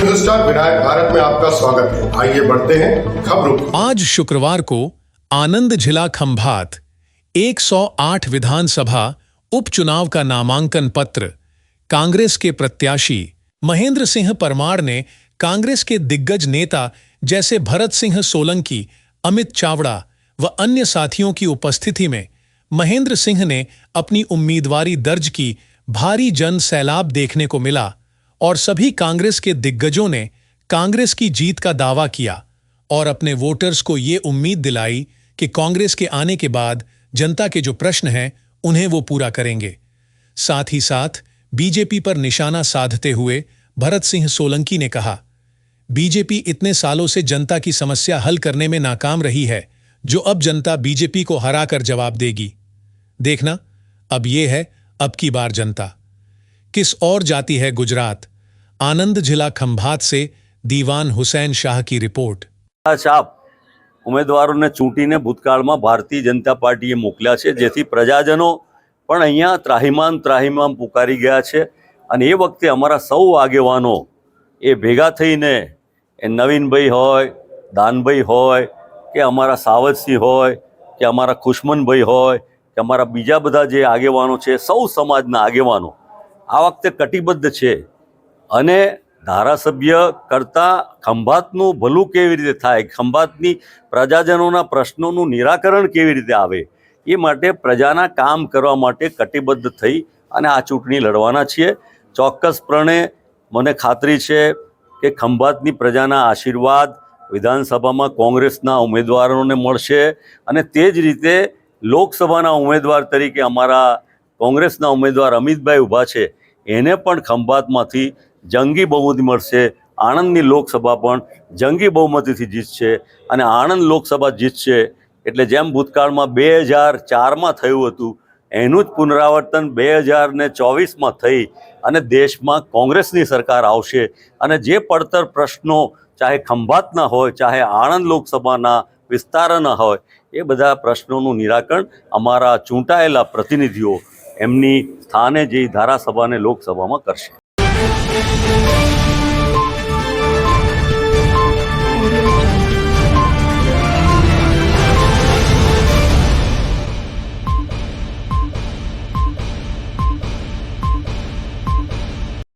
हिंदुस्तान विनायक भारत में आपका स्वागत है। आइए बढ़ते हैं खबरों। आज शुक्रवार को आनंद जिला खंभात 108 विधानसभा उपचुनाव का नामांकन पत्र कांग्रेस के प्रत्याशी महेंद्र सिंह परमार ने कांग्रेस के दिग्गज नेता जैसे भरत सिंह सोलंकी, अमित चावड़ा व अन्य साथियों की उपस्थिति में महेंद्र सिंह ने अपनी उम्मीदवारी दर्ज की। भारी जन सैलाब देखने को मिला और सभी कांग्रेस के दिग्गजों ने कांग्रेस की जीत का दावा किया और अपने वोटर्स को ये उम्मीद दिलाई कि कांग्रेस के आने के बाद जनता के जो प्रश्न हैं उन्हें वो पूरा करेंगे। साथ ही साथ बीजेपी पर निशाना साधते हुए भरत सिंह सोलंकी ने कहा, बीजेपी इतने सालों से जनता की समस्या हल करने में नाकाम रही है, जो अब जनता बीजेपी को हराकर जवाब देगी। देखना, अब ये है अब की बार जनता किस और जाती है गुजरात। आनंद जिला खंभात से दीवान हुसैन शाह की रिपोर्ट। છાપ ઉમેદવારોને ચૂંટીને ભૂતકાળમાં ભારતીય જનતા પાર્ટીએ મોકલ્યા છે, જેથી પ્રજાજનો પણ અહીંયા ત્રાહિમામ પુકારી ગયા છે અને એ વખતે અમારા સૌ આગેવાનો એ ભેગા થઈને એ નવીનભાઈ હોય, દાનભાઈ હોય કે અમારા સાવજસિંહ હોય કે અમારા ખુશમનભાઈ હોય કે અમારા બીજા બધા જે આગેવાનો છે, સૌ સમાજના આગેવાનો આ વખતે કટિબદ્ધ છે અને ધારાસભ્ય કરતાં ખંભાતનું ભલું કેવી રીતે થાય, ખંભાતની પ્રજાજનોના પ્રશ્નોનું નિરાકરણ કેવી રીતે આવે, એ માટે પ્રજાના કામ કરવા માટે કટિબદ્ધ થઈ અને આ ચૂંટણી લડવાના છીએ। ચોક્કસપણે મને ખાતરી છે કે ખંભાતની પ્રજાના આશીર્વાદ વિધાનસભામાં કોંગ્રેસના ઉમેદવારોને મળશે અને તે જ રીતે લોકસભાના ઉમેદવાર તરીકે અમારા કોંગ્રેસના ઉમેદવાર અમિતભાઈ ઊભા છે, એને પણ ખંભાતમાંથી જંગી બહુમતી મળશે। આણંદની લોકસભા પણ જંગી બહુમતીથી જીતશે અને આણંદ લોકસભા જીતશે એટલે જેમ ભૂતકાળમાં 2004માં થયું હતું એનું જ પુનરાવર્તન 2024માં થઈ અને દેશમાં કોંગ્રેસની સરકાર આવશે અને જે પડતર પ્રશ્નો ચાહે ખંભાતના હોય ચાહે આણંદ લોકસભાના વિસ્તારના હોય એ બધા પ્રશ્નોનું નિરાકરણ અમારા ચૂંટાયેલા પ્રતિનિધિઓ એમની સ્થાને જે ધારાસભા અને લોકસભામાં કરશે।